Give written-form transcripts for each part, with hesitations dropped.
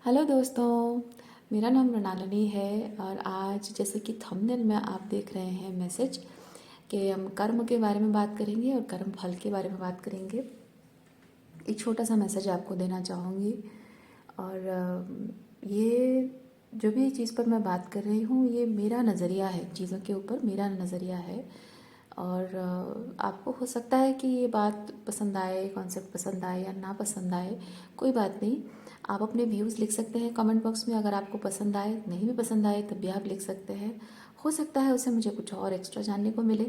Hello दोस्तों, मेरा नाम मृणालिनी है और आज जैसे कि थंबनेल में आप देख रहे हैं मैसेज कि हम कर्म के बारे में बात करेंगे और कर्म फल के बारे में बात करेंगे। एक छोटा सा मैसेज आपको देना चाहूँगी और ये जो भी चीज़ पर मैं बात कर रही हूँ ये मेरा नज़रिया है, चीज़ों के ऊपर मेरा नज़रिया है। और आपको हो सकता है कि ये बात पसंद आए, कॉन्सेप्ट पसंद आए या ना पसंद आए, कोई बात नहीं। आप अपने व्यूज़ लिख सकते हैं कमेंट बॉक्स में। अगर आपको पसंद आए, नहीं भी पसंद आए तब भी आप लिख सकते हैं। हो सकता है उससे मुझे कुछ और एक्स्ट्रा जानने को मिले,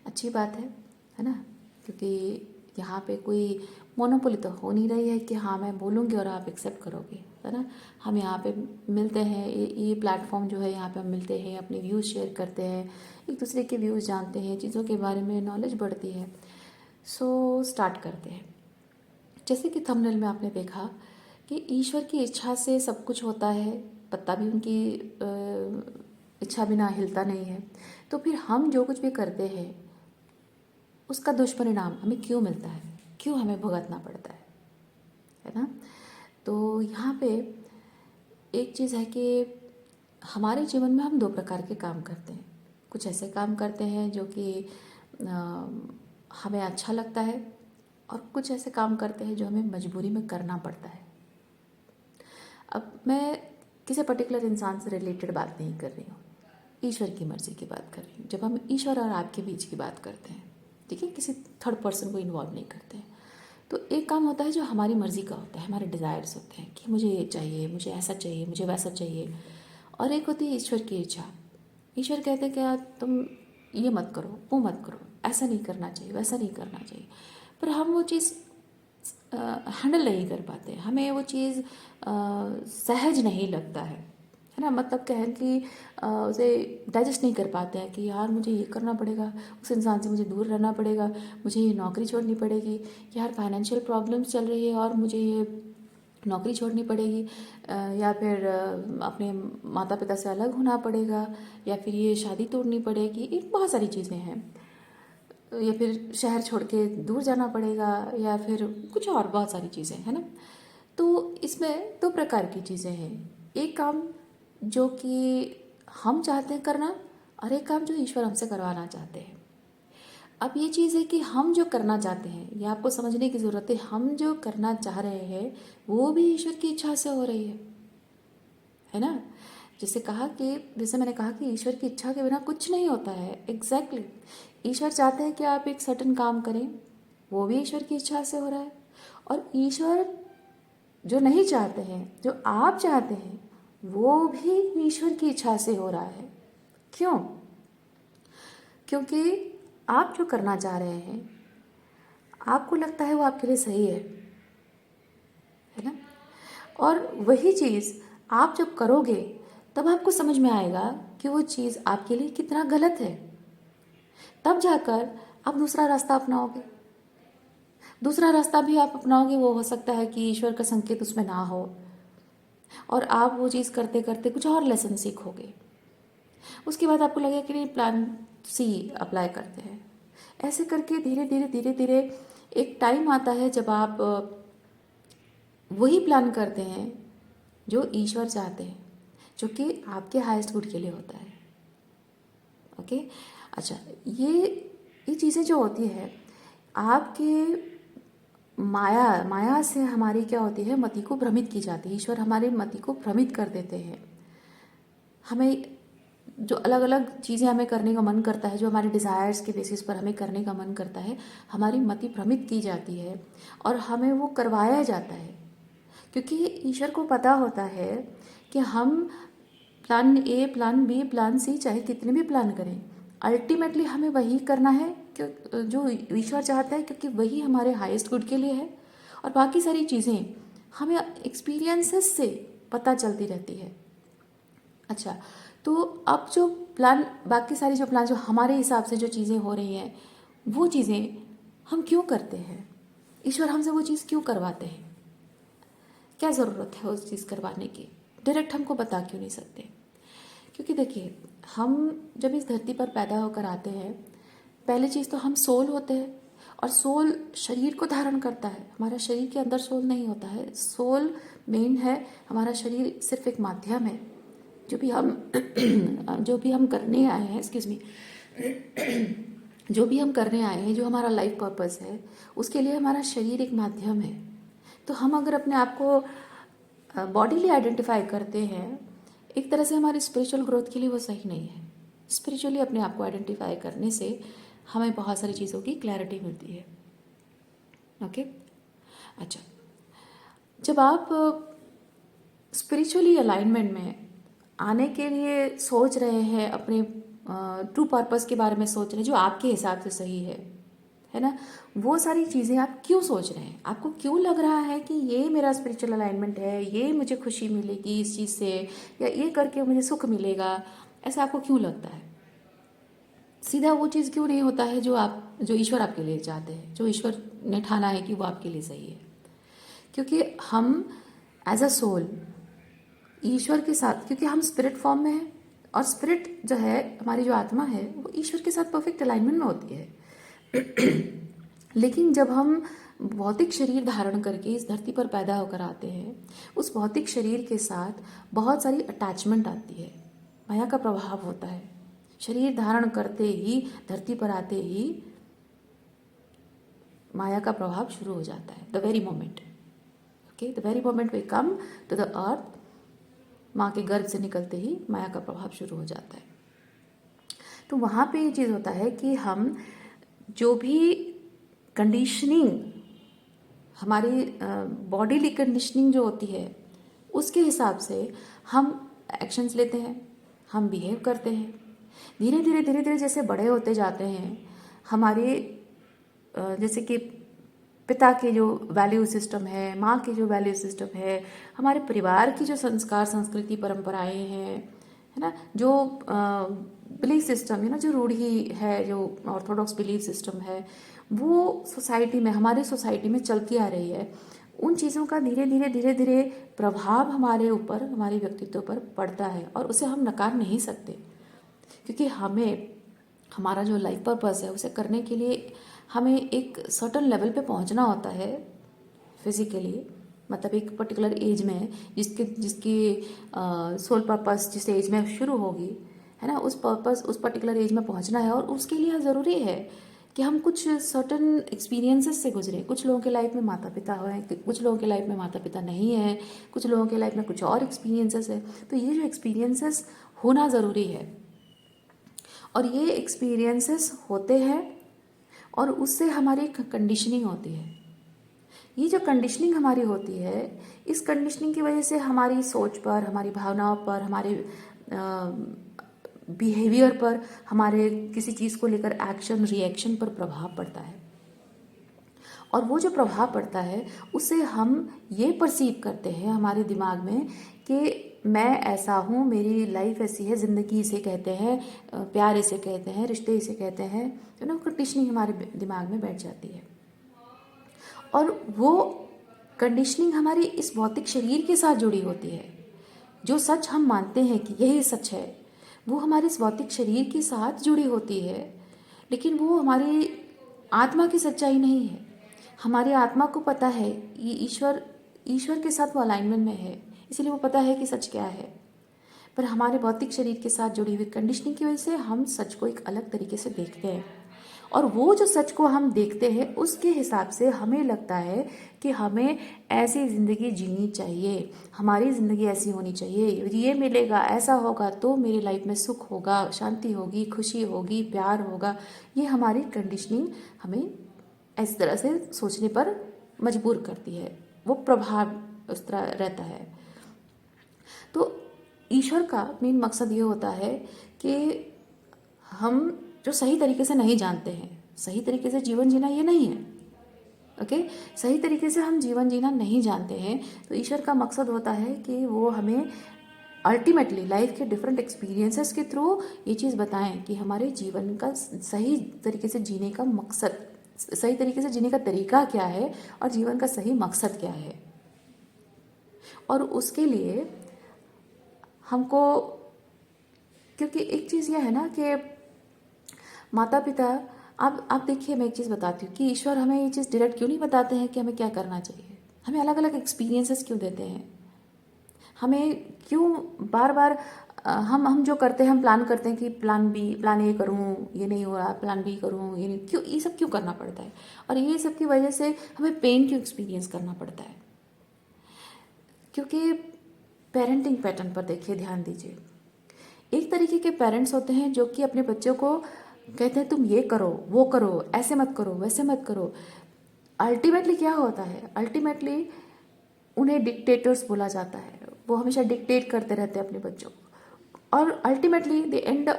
अच्छी बात है ना। क्योंकि यहाँ पे कोई मोनोपोली तो हो नहीं रही है कि हाँ मैं बोलूँगी और आप एक्सेप्ट करोगे, है ना। हम यहाँ पे मिलते हैं, ये प्लेटफॉर्म जो है यहाँ पे हम मिलते हैं, अपने व्यूज़ शेयर करते हैं, एक दूसरे के व्यूज़ जानते हैं, चीज़ों के बारे में नॉलेज बढ़ती है। सो स्टार्ट करते हैं। जैसे कि थंबनेल में आपने देखा कि ईश्वर की इच्छा से सब कुछ होता है, पत्ता भी उनकी इच्छा बिना हिलता नहीं है। तो फिर हम जो कुछ भी करते हैं उसका दुष्परिणाम हमें क्यों मिलता है, क्यों हमें भुगतना पड़ता है ना। तो यहाँ पे एक चीज़ है कि हमारे जीवन में हम दो प्रकार के काम करते हैं। कुछ ऐसे काम करते हैं जो कि हमें अच्छा लगता है और कुछ ऐसे काम करते हैं जो हमें मजबूरी में करना पड़ता है। अब मैं किसी पर्टिकुलर इंसान से रिलेटेड बात नहीं कर रही हूँ, ईश्वर की मर्ज़ी की बात कर रही हूँ। जब हम ईश्वर और आपके बीच की बात करते हैं, ठीक है, किसी थर्ड पर्सन को इन्वॉल्व नहीं करते हैं, तो एक काम होता है जो हमारी मर्ज़ी का होता है, हमारे डिज़ायर्स होते हैं कि मुझे ये चाहिए, मुझे ऐसा चाहिए, मुझे वैसा चाहिए। और एक होती है ईश्वर की इच्छा। ईश्वर कहते हैं कि यार तुम ये मत करो, वो मत करो, ऐसा नहीं करना चाहिए, वैसा नहीं करना चाहिए। पर हम वो चीज़ हैंडल नहीं कर पाते, हमें वो चीज़ सहज नहीं लगता है ना। मतलब कहें कि उसे डाइजेस्ट नहीं कर पाते हैं कि यार मुझे ये करना पड़ेगा, उस इंसान से मुझे दूर रहना पड़ेगा, मुझे ये नौकरी छोड़नी पड़ेगी, यार फाइनेंशियल प्रॉब्लम्स चल रही है और मुझे ये नौकरी छोड़नी पड़ेगी, या फिर अपने माता पिता से अलग होना पड़ेगा, या फिर ये शादी तोड़नी पड़ेगी। ये बहुत सारी चीज़ें हैं, या फिर शहर छोड़ के दूर जाना पड़ेगा, या फिर कुछ और बहुत सारी चीज़ें है ना। तो इसमें दो प्रकार की चीज़ें हैं, एक काम जो कि हम चाहते हैं करना और एक काम जो ईश्वर हमसे करवाना चाहते हैं। अब ये चीज़ है कि हम जो करना चाहते हैं ये आपको समझने की ज़रूरत है। हम जो करना चाह रहे हैं वो भी ईश्वर की इच्छा से हो रही है ना। जैसे मैंने कहा कि ईश्वर की इच्छा के बिना कुछ नहीं होता है। एग्जैक्टली ईश्वर चाहते हैं कि आप एक सर्टन काम करें, वो भी ईश्वर की इच्छा से हो रहा है। और ईश्वर जो नहीं चाहते हैं, जो आप चाहते हैं, वो भी ईश्वर की इच्छा से हो रहा है। क्यों? क्योंकि आप जो करना चाह रहे हैं आपको लगता है वो आपके लिए सही है ना। और वही चीज़ आप जब करोगे तब आपको समझ में आएगा कि वो चीज़ आपके लिए कितना गलत है। तब जाकर आप दूसरा रास्ता अपनाओगे। दूसरा रास्ता भी आप अपनाओगे, वो हो सकता है कि ईश्वर का संकेत उसमें ना हो और आप वो चीज़ करते करते कुछ और लेसन सीखोगे। उसके बाद आपको लगेगा कि नहीं, प्लान सी अप्लाई करते हैं। ऐसे करके धीरे धीरे धीरे धीरे एक टाइम आता है जब आप वही प्लान करते हैं जो ईश्वर चाहते हैं, जो कि आपके हाईएस्ट गुड के लिए होता है। ओके। अच्छा, ये चीज़ें जो होती है आपके माया से हमारी क्या होती है, मति को भ्रमित की जाती है। ईश्वर हमारे मति को भ्रमित कर देते हैं। हमें जो अलग अलग चीज़ें हमें करने का मन करता है, जो हमारे डिज़ायर्स के बेसिस पर हमें करने का मन करता है, हमारी मति भ्रमित की जाती है और हमें वो करवाया जाता है। क्योंकि ईश्वर को पता होता है कि हम plan A, plan B, plan C, चाहे कितने भी प्लान करें, अल्टीमेटली हमें वही करना है जो ईश्वर चाहता है, क्योंकि वही हमारे हाईएस्ट गुड के लिए है। और बाकी सारी चीज़ें हमें एक्सपीरियंसेस से पता चलती रहती है। अच्छा, तो अब जो प्लान, बाकी सारी जो प्लान जो हमारे हिसाब से जो चीज़ें हो रही हैं, वो चीज़ें हम क्यों करते हैं? ईश्वर हमसे वो चीज़ क्यों करवाते हैं? क्या ज़रूरत है उस चीज़ करवाने की? डायरेक्ट हमको बता क्यों नहीं सकते? क्योंकि देखिए, हम जब इस धरती पर पैदा होकर आते हैं, पहली चीज़ तो हम सोल होते हैं और सोल शरीर को धारण करता है, हमारा शरीर के अंदर सोल नहीं होता है। सोल मेन है, हमारा शरीर सिर्फ एक माध्यम है। जो भी हम जो भी हम करने आए हैं, एक्सक्यूज मी, जो भी हम करने आए हैं, जो हमारा लाइफ पर्पस है, उसके लिए हमारा शरीर एक माध्यम है। तो हम अगर अपने आप को बॉडीली आइडेंटिफाई करते हैं, एक तरह से हमारी स्पिरिचुअल ग्रोथ के लिए वो सही नहीं है। स्पिरिचुअली अपने आप को आइडेंटिफाई करने से हमें बहुत सारी चीज़ों की क्लैरिटी मिलती है। ओके, अच्छा, जब आप स्पिरिचुअली अलाइनमेंट में आने के लिए सोच रहे हैं, अपने ट्रू पर्पस के बारे में सोच रहे हैं जो आपके हिसाब से सही है ना, वो सारी चीज़ें आप क्यों सोच रहे हैं? आपको क्यों लग रहा है कि ये मेरा स्पिरिचुअल अलाइनमेंट है, ये मुझे खुशी मिलेगी इस चीज़ से, या ये करके मुझे सुख मिलेगा, ऐसा आपको क्यों लगता है? सीधा वो चीज़ क्यों नहीं होता है जो ईश्वर आपके लिए चाहते हैं, जो ईश्वर ने ठाना है कि वो आपके लिए सही है? क्योंकि हम एज अ सोल ईश्वर के साथ, क्योंकि हम स्पिरिट फॉर्म में हैं, और स्पिरिट जो है, हमारी जो आत्मा है, वो ईश्वर के साथ परफेक्ट अलाइनमेंट में होती है। लेकिन जब हम भौतिक शरीर धारण करके इस धरती पर पैदा होकर आते हैं, उस भौतिक शरीर के साथ बहुत सारी अटैचमेंट आती है, माया का प्रभाव होता है। शरीर धारण करते ही, धरती पर आते ही माया का प्रभाव शुरू हो जाता है। The very moment, okay, the very moment we come to the earth, माँ के गर्भ से निकलते ही माया का प्रभाव शुरू हो जाता है। तो वहाँ पे ये चीज़ होता है कि हम जो भी कंडीशनिंग, हमारी बॉडीली कंडीशनिंग जो होती है, उसके हिसाब से हम एक्शंस लेते हैं, हम बिहेव करते हैं। धीरे धीरे धीरे धीरे जैसे बड़े होते जाते हैं, हमारे जैसे कि पिता के जो वैल्यू सिस्टम है, माँ के जो वैल्यू सिस्टम है, हमारे परिवार की जो संस्कार, संस्कृति, परंपराएं हैं, है ना, जो बिलीफ सिस्टम है ना, जो रूढ़ी है, जो ऑर्थोडॉक्स बिलीफ सिस्टम है, वो सोसाइटी में, हमारी सोसाइटी में चलती आ रही है। उन चीज़ों का धीरे धीरे धीरे धीरे प्रभाव हमारे ऊपर, हमारे व्यक्तित्व पर पड़ता है, और उसे हम नकार नहीं सकते। क्योंकि हमें, हमारा जो लाइफ पर्पस है, उसे करने के लिए हमें एक सर्टन लेवल पे पहुंचना होता है फिजिकली, मतलब एक पर्टिकुलर एज में, जिसकी सोल पर्पस जिस एज में शुरू होगी, है ना, उस पर्पस, उस पर्टिकुलर एज में पहुंचना है। और उसके लिए ज़रूरी है कि हम कुछ सर्टन एक्सपीरियंसेस से गुजरें। कुछ लोगों के लाइफ में माता पिता हैं, कुछ लोगों के लाइफ में माता पिता नहीं है, कुछ लोगों के लाइफ में कुछ और एक्सपीरियंसेस है। तो ये जो एक्सपीरियंसेस होना ज़रूरी है, और ये एक्सपीरियंसेस होते हैं, और उससे हमारी कंडीशनिंग होती है। ये जो कंडीशनिंग हमारी होती है, इस कंडीशनिंग की वजह से हमारी सोच पर, हमारी भावनाओं पर, हमारे बिहेवियर पर, हमारे किसी चीज़ को लेकर एक्शन, रिएक्शन पर प्रभाव पड़ता है। और वो जो प्रभाव पड़ता है, उससे हम ये परसीव करते हैं हमारे दिमाग में कि मैं ऐसा हूँ, मेरी लाइफ ऐसी है, ज़िंदगी इसे कहते हैं, प्यार इसे कहते हैं, रिश्ते इसे कहते हैं, तो ना कंडीशनिंग हमारे दिमाग में बैठ जाती है। और वो कंडीशनिंग हमारी इस भौतिक शरीर के साथ जुड़ी होती है। जो सच हम मानते हैं कि यही सच है, वो हमारे इस भौतिक शरीर के साथ जुड़ी होती है, लेकिन वो हमारी आत्मा की सच्चाई नहीं है। हमारी आत्मा को पता है ये ईश्वर के साथ वो अलाइनमेंट में है, इसलिए वो पता है कि सच क्या है। पर हमारे भौतिक शरीर के साथ जुड़ी हुई कंडीशनिंग की वजह से हम सच को एक अलग तरीके से देखते हैं, और वो जो सच को हम देखते हैं, उसके हिसाब से हमें लगता है कि हमें ऐसी ज़िंदगी जीनी चाहिए, हमारी ज़िंदगी ऐसी होनी चाहिए, ये मिलेगा, ऐसा होगा तो मेरी लाइफ में सुख होगा, शांति होगी, खुशी होगी, प्यार होगा। ये हमारी कंडीशनिंग हमें इस तरह से सोचने पर मजबूर करती है, वो प्रभाव उस तरह रहता है। तो ईश्वर का मेन मकसद ये होता है कि हम जो सही तरीके से नहीं जानते हैं, सही तरीके से जीवन जीना ये नहीं है, ओके, सही तरीके से हम जीवन जीना नहीं जानते हैं, तो ईश्वर का मकसद होता है कि वो हमें अल्टीमेटली लाइफ के डिफरेंट एक्सपीरियंसेस के थ्रू ये चीज़ बताएं कि हमारे जीवन का सही तरीके से जीने का मकसद, सही तरीके से जीने का तरीका क्या है, और जीवन का सही मकसद क्या है। और उसके लिए हमको, क्योंकि एक चीज़ यह है ना कि माता पिता आप देखिए, मैं एक चीज़ बताती हूँ कि ईश्वर हमें ये चीज़ डायरेक्ट क्यों नहीं बताते हैं कि हमें क्या करना चाहिए। हमें अलग अलग एक्सपीरियंसेस क्यों देते हैं। हमें क्यों बार बार हम जो करते हैं, हम प्लान करते हैं कि प्लान ए करूँ, ये नहीं हो रहा, प्लान बी करूँ, ये नहीं, क्यों ये सब क्यों करना पड़ता है। और ये सब की वजह से हमें पेन क्यों एक्सपीरियंस करना पड़ता है। क्योंकि पेरेंटिंग पैटर्न पर देखिए, ध्यान दीजिए। एक तरीके के पेरेंट्स होते हैं जो कि अपने बच्चों को कहते हैं तुम ये करो, वो करो, ऐसे मत करो, वैसे मत करो। अल्टीमेटली क्या होता है, अल्टीमेटली उन्हें डिक्टेटर्स बोला जाता है। वो हमेशा डिक्टेट करते रहते हैं अपने बच्चों को, और ultimately they end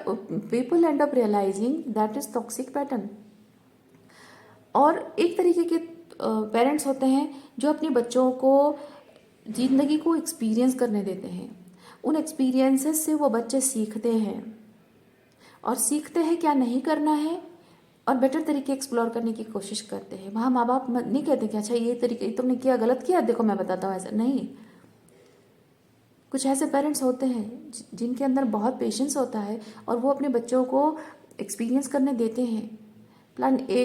people end up realising that is toxic pattern. और एक तरीके के पेरेंट्स होते हैं जो अपने बच्चों को ज़िंदगी को एक्सपीरियंस करने देते हैं। उन एक्सपीरियंसेस से वो बच्चे सीखते हैं, और सीखते हैं क्या नहीं करना है, और बेटर तरीके एक्सप्लोर करने की कोशिश करते हैं। वहाँ माँ बाप नहीं कहते कि अच्छा ये तरीके तुमने किया, गलत किया, देखो मैं बताता हूँ, ऐसा नहीं। कुछ ऐसे पेरेंट्स होते हैं जिनके अंदर बहुत पेशेंस होता है, और वो अपने बच्चों को एक्सपीरियंस करने देते हैं। प्लान ए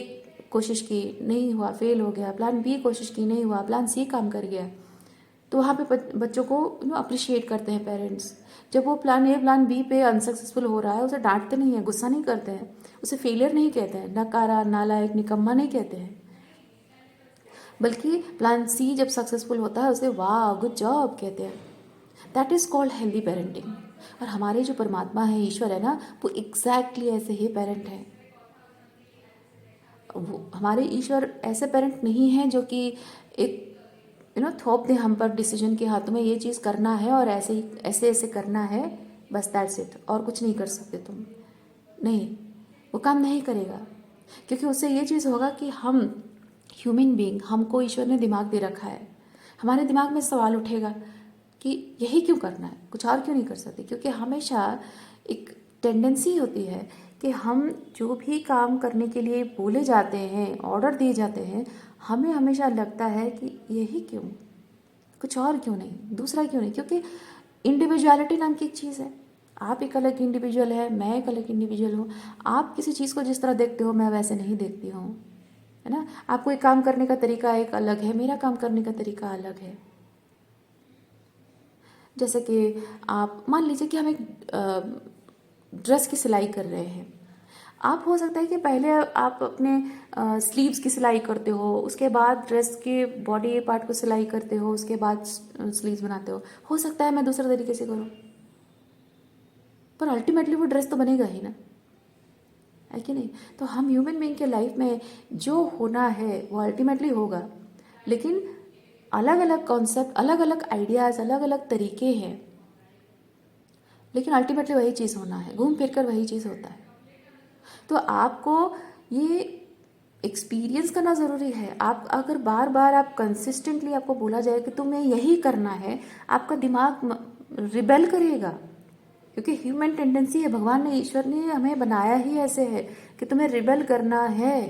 कोशिश की, नहीं हुआ, फेल हो गया। प्लान बी कोशिश की, नहीं हुआ। प्लान सी काम कर गया। तो वहाँ पे बच्चों को अप्रिशिएट करते हैं पेरेंट्स। जब वो प्लान ए प्लान बी पे अनसक्सेसफुल हो रहा है, उसे डांटते नहीं है, गुस्सा नहीं करते हैं, उसे फेलियर नहीं कहते हैं, नकारा, नालायक, निकम्मा नहीं कहते हैं, बल्कि प्लान सी जब सक्सेसफुल होता है उसे वाह गुड जॉब कहते हैं। That is called healthy parenting. और हमारे जो परमात्मा है, ईश्वर है ना, वो एग्जैक्टली ऐसे ही पेरेंट हैं। वो हमारे ईश्वर ऐसे पेरेंट नहीं हैं जो कि एक थोप दे हम पर डिसीजन के हाथों में, ये चीज़ करना है और ऐसे ही ऐसे ऐसे करना है, बस दैट्स इट, और कुछ नहीं कर सकते तुम। नहीं, वो काम नहीं करेगा। क्योंकि उससे ये चीज़ होगा कि हम ह्यूमन बीइंग, हमको ईश्वर ने दिमाग दे रखा है। हमारे दिमाग में सवाल उठेगा कि यही क्यों करना है, कुछ और क्यों नहीं कर सकते। क्योंकि हमेशा एक टेंडेंसी होती है कि हम जो भी काम करने के लिए बोले जाते हैं, ऑर्डर दिए जाते हैं, हमें हमेशा लगता है कि यही क्यों, कुछ और क्यों नहीं, दूसरा क्यों नहीं। क्योंकि इंडिविजुअलिटी नाम की एक चीज़ है। आप एक अलग इंडिविजुअल है, मैं एक अलग इंडिविजुअल हूँ। आप किसी चीज़ को जिस तरह देखते हो, मैं वैसे नहीं देखती हूँ, है ना। आपको एक काम करने का तरीका एक अलग है, मेरा काम करने का तरीका अलग है। जैसे कि आप मान लीजिए कि हम एक ड्रेस की सिलाई कर रहे हैं। आप हो सकता है कि पहले आप अपने स्लीव्स की सिलाई करते हो, उसके बाद ड्रेस के बॉडी पार्ट को सिलाई करते हो, उसके बाद स्लीव्स बनाते हो सकता है मैं दूसरे तरीके से करूँ, पर अल्टीमेटली वो ड्रेस तो बनेगा ही ना, है कि नहीं। तो हम ह्यूमन बीइंग के लाइफ में जो होना है वो अल्टीमेटली होगा, लेकिन अलग अलग कॉन्सेप्ट, अलग अलग आइडियाज़, अलग अलग तरीके हैं, लेकिन अल्टीमेटली वही चीज़ होना है, घूम फिर कर वही चीज़ होता है। तो आपको ये एक्सपीरियंस करना ज़रूरी है। आप अगर बार बार आप कंसिस्टेंटली आपको बोला जाए कि तुम्हें यही करना है, आपका दिमाग रिबेल करेगा। क्योंकि ह्यूमन टेंडेंसी है, भगवान ने, ईश्वर ने हमें बनाया ही ऐसे है कि तुम्हें रिबेल करना है।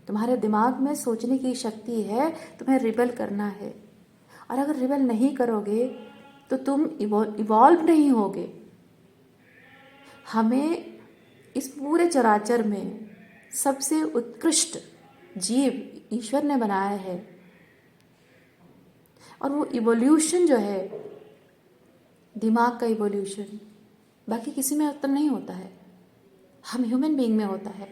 तुम्हारे दिमाग में सोचने की शक्ति है, तुम्हें रिबेल करना है। और अगर रिबेल नहीं करोगे तो तुम इवॉल्व नहीं होगे। हमें इस पूरे चराचर में सबसे उत्कृष्ट जीव ईश्वर ने बनाया है, और वो इवोल्यूशन जो है, दिमाग का इवोल्यूशन, बाकी किसी में उत्तर नहीं होता है, हम ह्यूमन बीइंग में होता है।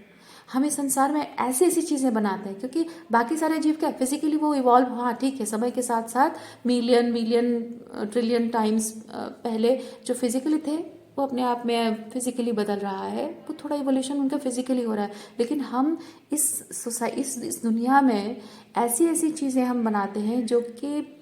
हमें संसार में ऐसी ऐसी चीज़ें बनाते हैं, क्योंकि बाकी सारे जीव क्या फिजिकली वो इवॉल्व, हाँ ठीक है, समय के साथ साथ मिलियन मिलियन ट्रिलियन टाइम्स पहले जो फिजिकली थे वो अपने आप में फिजिकली बदल रहा है, वो थोड़ा इवोल्यूशन उनका फिजिकली हो रहा है। लेकिन हम इस दुनिया में ऐसी ऐसी चीज़ें हम बनाते हैं जो कि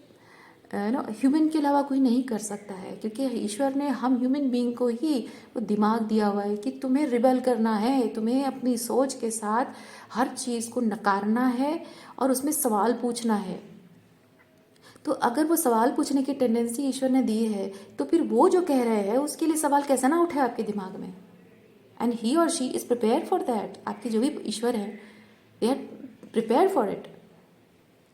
ह्यूमन के अलावा कोई नहीं कर सकता है। क्योंकि ईश्वर ने हम ह्यूमन बीइंग को ही वो दिमाग दिया हुआ है कि तुम्हें रिबेल करना है, तुम्हें अपनी सोच के साथ हर चीज़ को नकारना है और उसमें सवाल पूछना है। तो अगर वो सवाल पूछने की टेंडेंसी ईश्वर ने दी है, तो फिर वो जो कह रहे हैं उसके लिए सवाल कैसा ना उठे आपके दिमाग में। एंड ही और she is prepare for that. आपके जो भी ईश्वर है, they are prepare for it.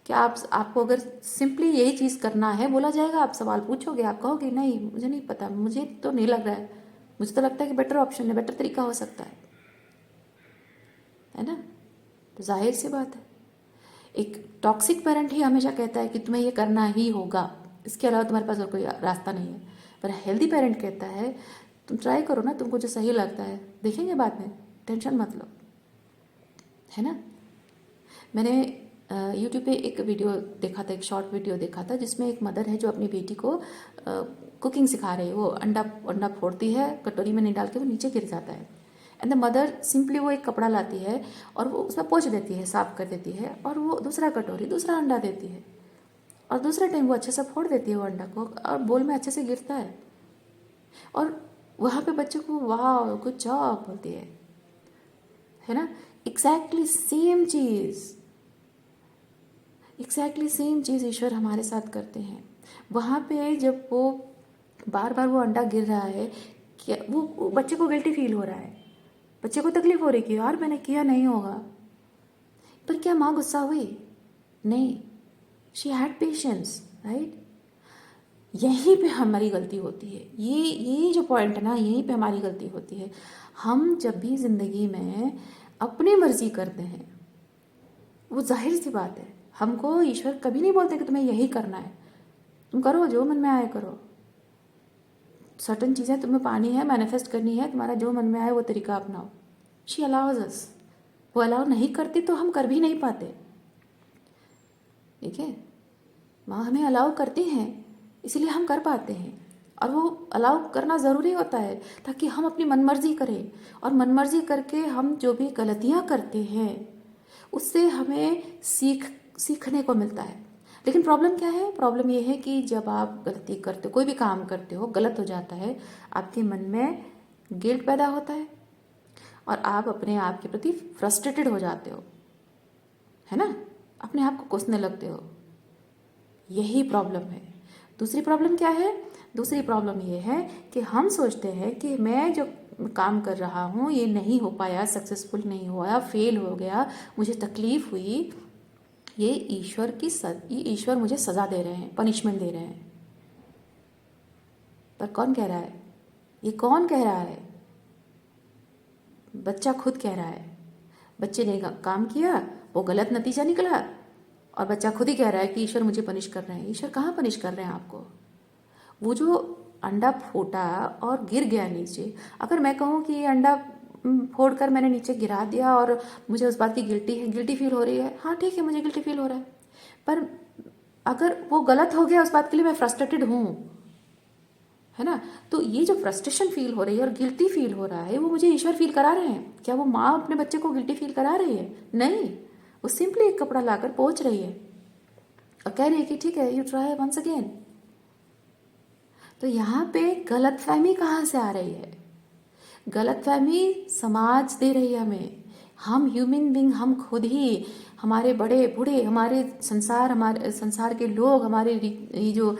क्या आपको अगर सिंपली यही चीज़ करना है, बोला जाएगा, आप सवाल पूछोगे, आप कहोगे नहीं मुझे नहीं पता, मुझे तो नहीं लग रहा है, मुझे तो लगता है कि बेटर ऑप्शन है, बेटर तरीका हो सकता है। है ना। तो जाहिर सी बात है, एक टॉक्सिक पेरेंट ही हमेशा कहता है कि तुम्हें ये करना ही होगा, इसके अलावा तुम्हारे पास और कोई रास्ता नहीं है। पर हेल्दी पेरेंट कहता है तुम ट्राई करो ना, तुमको जो सही लगता है, देखेंगे बाद में, टेंशन मत लो, है ना। मैंने यूट्यूब पे एक वीडियो देखा था, एक शॉर्ट वीडियो देखा था, जिसमें एक मदर है जो अपनी बेटी को कुकिंग सिखा रही है। वो अंडा अंडा फोड़ती है, कटोरी में नहीं डाल के वो नीचे गिर जाता है। एंड द मदर सिंपली वो एक कपड़ा लाती है और वो उसमें पोंछ देती है, साफ कर देती है, और वो दूसरा कटोरी दूसरा अंडा देती है, और दूसरे टाइम वो अच्छे से फोड़ देती है वो अंडा को, और बोल में अच्छे से गिरता है। और वहाँ पे बच्चे को वाह गुड जॉब बोलती है ना। एग्जैक्टली सेम चीज़, एग्जैक्टली सेम चीज़ ईश्वर हमारे साथ करते हैं। वहाँ पे जब वो बार बार वो अंडा गिर रहा है, क्या वो बच्चे को गिल्टी फील हो रहा है, बच्चे को तकलीफ हो रही कि यार मैंने किया नहीं होगा। पर क्या माँ गुस्सा हुई? नहीं, शी हैड पेशेंस, राइट। यहीं पे हमारी गलती होती है, ये जो पॉइंट है ना, यहीं पे हमारी गलती होती है। हम जब भी ज़िंदगी में अपनी मर्जी करते हैं, वो जाहिर सी बात है, हमको ईश्वर कभी नहीं बोलते कि तुम्हें यही करना है, तुम करो जो मन में आए करो। सर्टन चीज़ें तुम्हें पानी है, मैनिफेस्ट करनी है, तुम्हारा जो मन में आए वो तरीका अपनाओ। शी अलाउज अस, वो अलाउ नहीं करती तो हम कर भी नहीं पाते, ठीक है। माँ हमें अलाउ करती हैं इसलिए हम कर पाते हैं, और वो अलाउ करना ज़रूरी होता है ताकि हम अपनी मनमर्जी करें, और मनमर्जी करके हम जो भी गलतियाँ करते हैं उससे हमें सीखने को मिलता है। लेकिन प्रॉब्लम क्या है? प्रॉब्लम ये है कि जब आप गलती करते हो, कोई भी काम करते हो, गलत हो जाता है, आपके मन में गिल्ट पैदा होता है और आप अपने आप के प्रति फ्रस्ट्रेटेड हो जाते हो, है ना, अपने आप को कोसने लगते हो। यही प्रॉब्लम है। दूसरी प्रॉब्लम क्या है? दूसरी प्रॉब्लम ये है कि हम सोचते हैं कि मैं जो काम कर रहा हूँ ये नहीं हो पाया, सक्सेसफुल नहीं हुआ, फेल हो गया, मुझे तकलीफ हुई, ये ईश्वर मुझे सज़ा दे रहे हैं, पनिशमेंट दे रहे हैं। पर कौन कह रहा है? ये कौन कह रहा है? बच्चा खुद कह रहा है। बच्चे ने काम किया, वो गलत नतीजा निकला, और बच्चा खुद ही कह रहा है कि ईश्वर मुझे पनिश कर रहे हैं। ईश्वर कहाँ पनिश कर रहे हैं आपको? वो जो अंडा फोटा और गिर गया नीचे, अगर मैं कहूँ कि ये अंडा फोड़ कर मैंने नीचे गिरा दिया और मुझे उस बात की गिल्टी फील हो रही है, हाँ ठीक है, मुझे गिल्टी फील हो रहा है, पर अगर वो गलत हो गया उस बात के लिए मैं फ्रस्ट्रेटेड हूँ, है ना। तो ये जो फ्रस्ट्रेशन फील हो रही है और गिल्टी फील हो रहा है, वो मुझे ईश्वर फील करा रहे हैं। क्या वो माँ अपने बच्चे को गिल्टी फील करा रही है? नहीं, वो सिंपली एक कपड़ा लाकर पोंछ रही है और कह रही है कि ठीक है, यू ट्राई वंस अगेन। तो यहाँ पे गलतफहमी कहाँ से आ रही है? गलतफहमी समाज दे रही है हमें। हम ह्यूमन बींग, हम खुद ही, हमारे बड़े बूढ़े, हमारे संसार के लोग, हमारे ये जो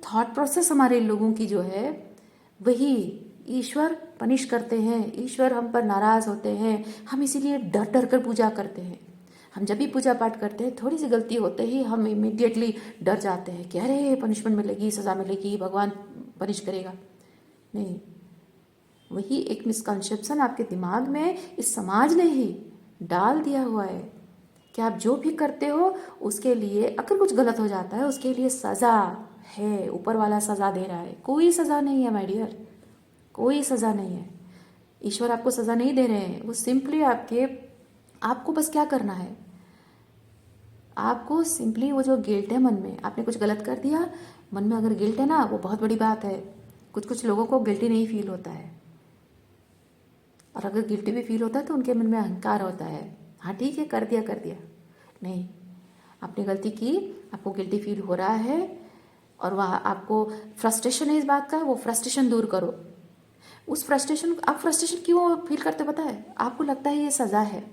थॉट प्रोसेस हमारे लोगों की जो है, वही ईश्वर पनिश करते हैं, ईश्वर हम पर नाराज़ होते हैं। हम इसीलिए डर डर कर पूजा करते हैं। हम जब भी पूजा पाठ करते हैं, थोड़ी सी गलती होते ही हम इमीडिएटली डर जाते हैं कि अरे पनिशमेंट मिलेगी, सज़ा मिलेगी, भगवान पनिश करेगा। नहीं, वही एक मिसकंसेप्शन आपके दिमाग में इस समाज ने ही डाल दिया हुआ है कि आप जो भी करते हो उसके लिए, अगर कुछ गलत हो जाता है उसके लिए सज़ा है, ऊपर वाला सज़ा दे रहा है। कोई सज़ा नहीं है माय डियर, कोई सज़ा नहीं है। ईश्वर आपको सज़ा नहीं दे रहे हैं, वो सिंपली आपको बस क्या करना है, आपको सिंपली वो जो गिल्ट है मन में, आपने कुछ गलत कर दिया, मन में अगर गिल्ट है ना, वो बहुत बड़ी बात है। कुछ लोगों को गिल्टी नहीं फील होता है, और अगर गिल्टी भी फील होता है तो उनके मन में अहंकार होता है, हाँ ठीक है, कर दिया। नहीं, आपने गलती की, आपको गिल्टी फील हो रहा है और वह आपको फ्रस्ट्रेशन है इस बात का, वो फ्रस्ट्रेशन दूर करो। उस फ्रस्ट्रेशन, आप फ्रस्ट्रेशन क्यों फील करते पता है? आपको लगता है ये सज़ा है,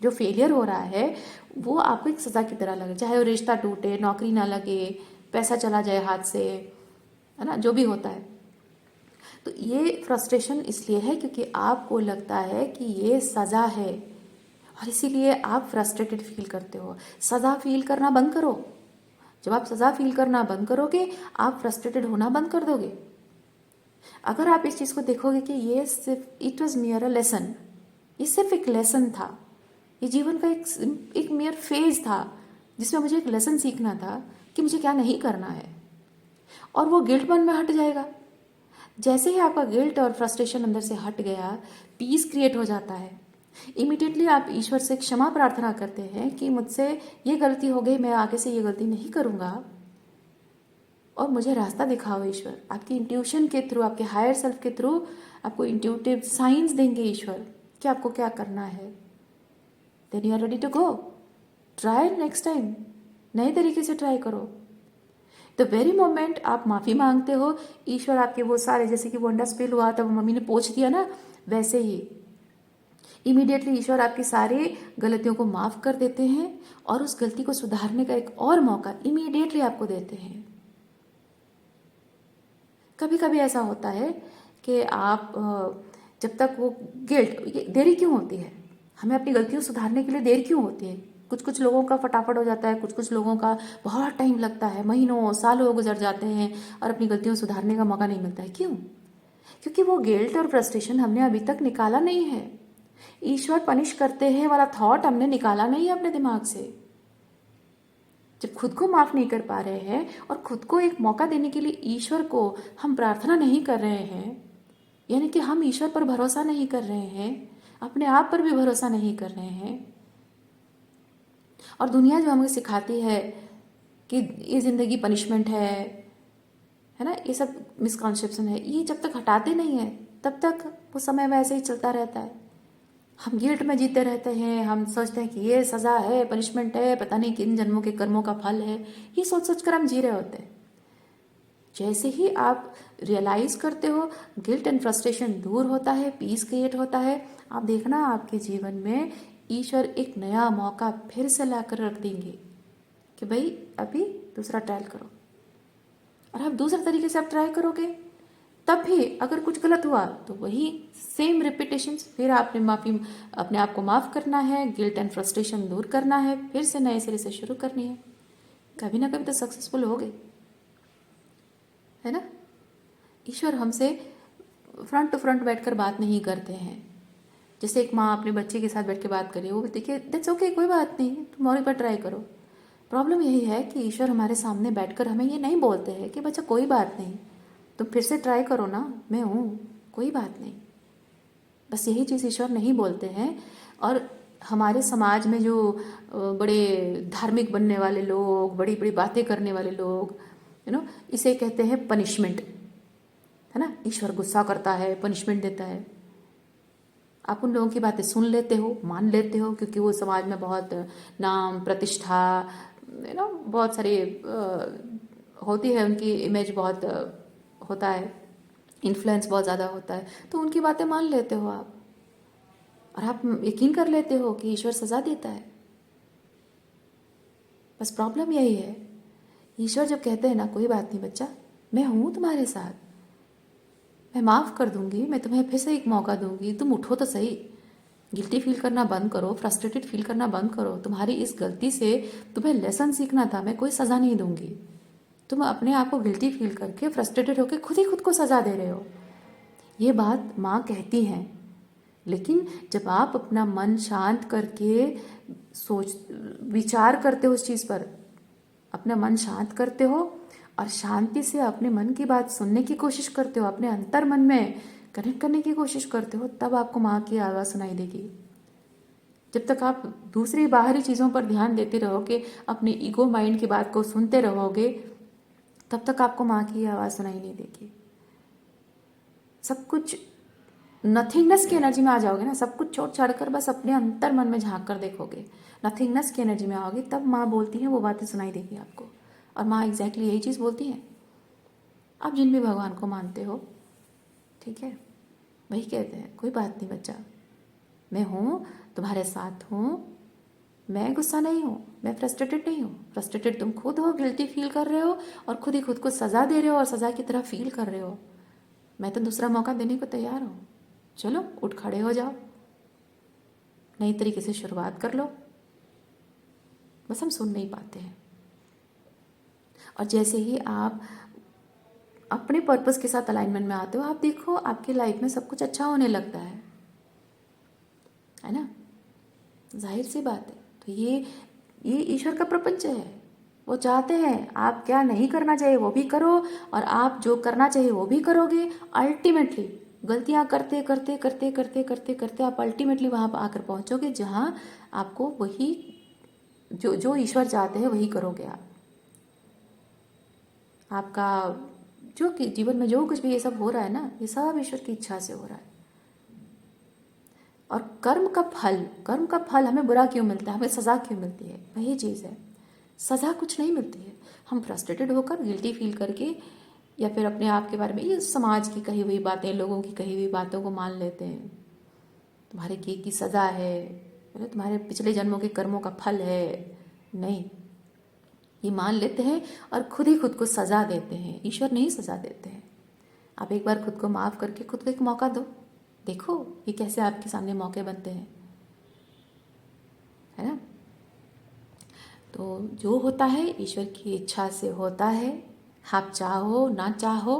जो फेलियर हो रहा है वो आपको एक सज़ा की तरह लगे, चाहे वो रिश्ता टूटे, नौकरी ना लगे, पैसा चला जाए हाथ से, है ना, जो भी होता है। तो ये फ्रस्ट्रेशन इसलिए है क्योंकि आपको लगता है कि ये सज़ा है, और इसीलिए आप फ्रस्ट्रेटेड फील करते हो। सज़ा फील करना बंद करो। जब आप सज़ा फील करना बंद करोगे, आप फ्रस्ट्रेटेड होना बंद कर दोगे। अगर आप इस चीज़ को देखोगे कि ये सिर्फ इट वॉज मियर अ लेसन, ये सिर्फ एक लेसन था, ये जीवन का एक मेयर फेज था जिसमें मुझे एक लेसन सीखना था कि मुझे क्या नहीं करना है, और वो गिल्ट मन में हट जाएगा। जैसे ही आपका गिल्ट और फ्रस्ट्रेशन अंदर से हट गया, पीस क्रिएट हो जाता है। इमीडिएटली आप ईश्वर से क्षमा प्रार्थना करते हैं कि मुझसे ये गलती हो गई, मैं आगे से ये गलती नहीं करूँगा, और मुझे रास्ता दिखाओ ईश्वर। आपकी इंट्यूशन के थ्रू, आपके हायर सेल्फ के थ्रू आपको इंट्यूटिव साइंस देंगे ईश्वर कि आपको क्या करना है। Then you are ready to go, try next time, नए तरीके से ट्राई करो। द वेरी मोमेंट आप माफ़ी मांगते हो, ईश्वर आपके वो सारे, जैसे कि वो अंडा स्पिल हुआ तब मम्मी ने पोंछ दिया ना, वैसे ही इमीडिएटली ईश्वर आपकी सारी गलतियों को माफ़ कर देते हैं और उस गलती को सुधारने का एक और मौका इमीडिएटली आपको देते हैं। कभी कभी ऐसा होता है कि आप जब तक वो गिल्ट, देरी क्यों होती है, हमें अपनी गलतियों सुधारने के लिए देर क्यों होती है? कुछ कुछ लोगों का फटाफट हो जाता है, कुछ कुछ लोगों का बहुत टाइम लगता है, महीनों सालों गुजर जाते हैं और अपनी गलतियों सुधारने का मौका नहीं मिलता है। क्यों? क्योंकि वो गिल्ट और फ्रस्ट्रेशन हमने अभी तक निकाला नहीं है। ईश्वर पनिश करते हैं वाला थॉट हमने निकाला नहीं है अपने दिमाग से। जब खुद को माफ नहीं कर पा रहे हैं और खुद को एक मौका देने के लिए ईश्वर को हम प्रार्थना नहीं कर रहे हैं, यानी कि हम ईश्वर पर भरोसा नहीं कर रहे हैं, अपने आप पर भी भरोसा नहीं कर रहे हैं, और दुनिया जो हमें सिखाती है कि ये ज़िंदगी पनिशमेंट है ना, ये सब मिसकॉन्सेप्शन है, ये जब तक हटाते नहीं है तब तक वो समय वैसे ही चलता रहता है। हम गिल्ट में जीते रहते हैं, हम सोचते हैं कि ये सज़ा है, पनिशमेंट है, पता नहीं किन जन्मों के कर्मों का फल है, ये सोच सोच कर हम जी रहे होते हैं। जैसे ही आप रियलाइज करते हो, गिल्ट एंड फ्रस्ट्रेशन दूर होता है, पीस क्रिएट होता है, आप देखना आपके जीवन में ईश्वर एक नया मौका फिर से लाकर रख देंगे कि भाई अभी दूसरा ट्रायल करो, और आप दूसरे तरीके से आप ट्राई करोगे, तब भी अगर कुछ गलत हुआ तो वही सेम रिपीटेशन, फिर आपने माफ़ी, अपने आप को माफ़ करना है, गिल्ट एंड फ्रस्ट्रेशन दूर करना है, फिर से नए सिरे से शुरू करनी है। कभी ना कभी तो सक्सेसफुल हो गए, है ना। ईश्वर हमसे फ्रंट टू फ्रंट बैठकर बात नहीं करते हैं। जैसे एक माँ अपने बच्चे के साथ बैठ के बात करी, वो देखिए दैट्स ओके, कोई बात नहीं, तुम और एक बार ट्राई करो। प्रॉब्लम यही है कि ईश्वर हमारे सामने बैठकर हमें ये नहीं बोलते हैं कि बच्चा कोई बात नहीं, तुम फिर से ट्राई करो ना, मैं हूँ, कोई बात नहीं। बस यही चीज़ ईश्वर नहीं बोलते हैं। और हमारे समाज में जो बड़े धार्मिक बनने वाले लोग, बड़ी बड़ी बातें करने वाले लोग, इसे कहते हैं पनिशमेंट, है ना। ईश्वर गुस्सा करता है, पनिशमेंट देता है। आप उन लोगों की बातें सुन लेते हो, मान लेते हो, क्योंकि वो समाज में बहुत नाम प्रतिष्ठा, बहुत सारी होती है, उनकी इमेज बहुत होता है, इन्फ्लुएंस बहुत ज़्यादा होता है, तो उनकी बातें मान लेते हो आप, और आप यकीन कर लेते हो कि ईश्वर सज़ा देता है। बस प्रॉब्लम यही है, ईश्वर जब कहते हैं ना, कोई बात नहीं बच्चा, मैं हूँ तुम्हारे साथ, मैं माफ़ कर दूंगी, मैं तुम्हें फिर से एक मौका दूंगी, तुम उठो तो सही, गिल्टी फील करना बंद करो, फ्रस्ट्रेटेड फील करना बंद करो, तुम्हारी इस गलती से तुम्हें लेसन सीखना था, मैं कोई सज़ा नहीं दूंगी। तुम अपने आप को गिल्टी फील करके, फ्रस्ट्रेटेड होकर खुद ही खुद को सज़ा दे रहे हो। ये बात माँ कहती हैं, लेकिन जब आप अपना मन शांत करके सोच विचार करते हो उस चीज़ पर, अपना मन शांत करते हो और शांति से अपने मन की बात सुनने की कोशिश करते हो, अपने अंतर मन में कनेक्ट करने की कोशिश करते हो, तब आपको माँ की आवाज़ सुनाई देगी। जब तक आप दूसरी बाहरी चीज़ों पर ध्यान देते रहोगे, अपने ईगो माइंड की बात को सुनते रहोगे, तब तक आपको माँ की आवाज़ सुनाई नहीं देगी। सब कुछ नथिंगनेस की एनर्जी में आ जाओगे ना, सब कुछ छोड़ छाड़ कर बस अपने अंतर मन में झांक कर देखोगे, नथिंगनेस की एनर्जी में आओगे, तब माँ बोलती है वो बातें सुनाई देगी आपको। और माँ एग्जैक्टली यही चीज़ बोलती हैं। आप जिन भी भगवान को मानते हो, ठीक है, वही कहते हैं, कोई बात नहीं बच्चा, मैं हूँ, तुम्हारे साथ हूँ, मैं गुस्सा नहीं हूँ, मैं फ्रस्ट्रेटेड नहीं हूँ। फ्रस्ट्रेटेड तुम खुद हो, गिल्टी फील कर रहे हो और खुद ही खुद को सज़ा दे रहे हो और सज़ा की तरह फील कर रहे हो। मैं तो दूसरा मौका देने को तैयार हूँ, चलो उठ खड़े हो जाओ, नई तरीके से शुरुआत कर लो। बस हम सुन नहीं पाते हैं। और जैसे ही आप अपने पर्पस के साथ अलाइनमेंट में आते हो, आप देखो आपकी लाइफ में सब कुछ अच्छा होने लगता है। है ना, जाहिर सी बात है। तो ये ईश्वर का प्रपंच है। वो चाहते हैं आप क्या नहीं करना चाहिए वो भी करो, और आप जो करना चाहिए वो भी करोगे। अल्टीमेटली गलतियां करते करते करते करते करते करते आप अल्टीमेटली वहां पर आकर पहुंचोगे जहां आपको वही जो जो ईश्वर चाहते हैं वही करोगे आप। आपका जो कि जीवन में जो कुछ भी ये सब हो रहा है ना, ये सब ईश्वर की इच्छा से हो रहा है। और कर्म का फल हमें बुरा क्यों मिलता है, हमें सज़ा क्यों मिलती है, वही चीज़ है। सज़ा कुछ नहीं मिलती है। हम फ्रस्ट्रेटेड होकर गिल्टी फील करके या फिर अपने आप के बारे में ये समाज की कही हुई बातें, लोगों की कही हुई बातों को मान लेते हैं। तुम्हारे किए की सज़ा है, तुम्हारे पिछले जन्मों के कर्मों का फल है। नहीं, ये मान लेते हैं और खुद ही खुद को सज़ा देते हैं। ईश्वर नहीं सज़ा देते हैं। आप एक बार खुद को माफ़ करके खुद को एक मौका दो, देखो ये कैसे आपके सामने मौके बनते हैं, है ना। तो जो होता है ईश्वर की इच्छा से होता है। आप चाहो ना चाहो,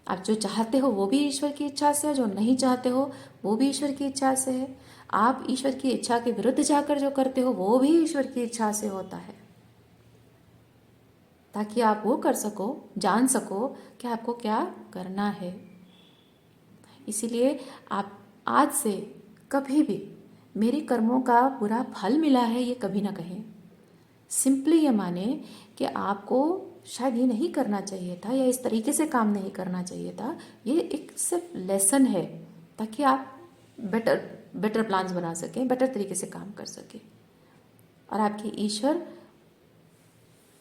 आप जो चाहते हो वो भी ईश्वर की इच्छा से है, जो नहीं चाहते हो वो भी ईश्वर की इच्छा से है। आप ईश्वर की इच्छा के विरुद्ध जाकर जो करते हो वो भी ईश्वर की इच्छा से होता है, ताकि आप वो कर सको, जान सको कि आपको क्या करना है। इसीलिए आप आज से कभी भी मेरे कर्मों का बुरा फल मिला है ये कभी ना कहें। सिंपली ये माने कि आपको शायद ये नहीं करना चाहिए था या इस तरीके से काम नहीं करना चाहिए था। ये एक सिर्फ लेसन है ताकि आप बेटर प्लान्स बना सकें, बेटर तरीके से काम कर सकें। और आपके ईश्वर,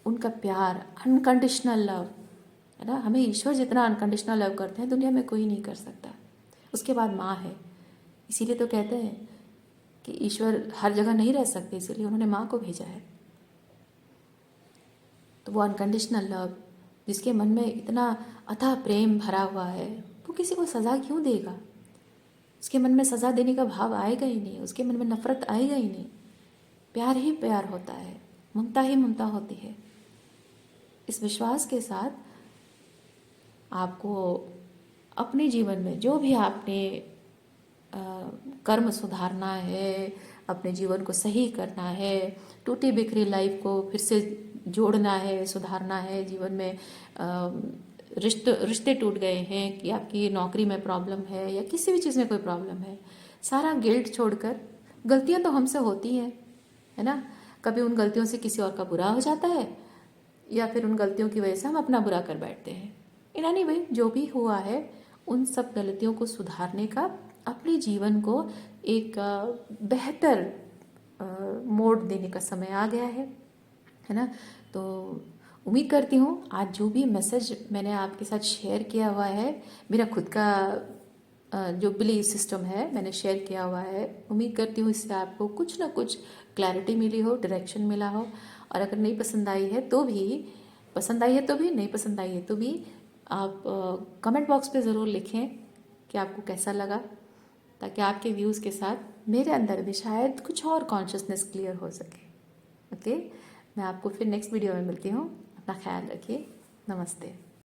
उनका प्यार, अनकंडीशनल लव, है ना। हमें ईश्वर जितना अनकंडीशनल लव करते हैं दुनिया में कोई नहीं कर सकता। उसके बाद माँ है। इसीलिए तो कहते हैं कि ईश्वर हर जगह नहीं रह सकते, इसीलिए उन्होंने माँ को भेजा है। तो वो अनकंडीशनल लव जिसके मन में इतना अथाह प्रेम भरा हुआ है, वो किसी को सज़ा क्यों देगा। उसके मन में सज़ा देने का भाव आएगा ही नहीं, उसके मन में नफरत आएगा ही नहीं। प्यार ही प्यार होता है, ममता ही ममता होती है। इस विश्वास के साथ आपको अपने जीवन में जो भी आपने कर्म सुधारना है, अपने जीवन को सही करना है, टूटी बिखरी लाइफ को फिर से जोड़ना है, सुधारना है। जीवन में रिश्ते टूट गए हैं कि आपकी नौकरी में प्रॉब्लम है या किसी भी चीज़ में कोई प्रॉब्लम है, सारा गिल्ट छोड़कर, गलतियां तो हमसे होती हैं, है ना। कभी उन गलतियों से किसी और का बुरा हो जाता है या फिर उन गलतियों की वजह से हम अपना बुरा कर बैठते हैं। इन एनी वे जो भी हुआ है उन सब गलतियों को सुधारने का, अपने जीवन को एक बेहतर मोड़ देने का समय आ गया है ना। तो उम्मीद करती हूँ आज जो भी मैसेज मैंने आपके साथ शेयर किया हुआ है, मेरा खुद का जो बिलीफ सिस्टम है मैंने शेयर किया हुआ है, उम्मीद करती हूँ इससे आपको कुछ ना कुछ क्लैरिटी मिली हो, डायरेक्शन मिला हो। और अगर नहीं पसंद आई है तो भी, पसंद आई है तो भी, नहीं पसंद आई है तो भी आप कमेंट बॉक्स पे ज़रूर लिखें कि आपको कैसा लगा, ताकि आपके व्यूज़ के साथ मेरे अंदर भी शायद कुछ और कॉन्शियसनेस क्लियर हो सके। ओके, मैं आपको फिर नेक्स्ट वीडियो में मिलती हूँ। अपना ख्याल रखिए। नमस्ते।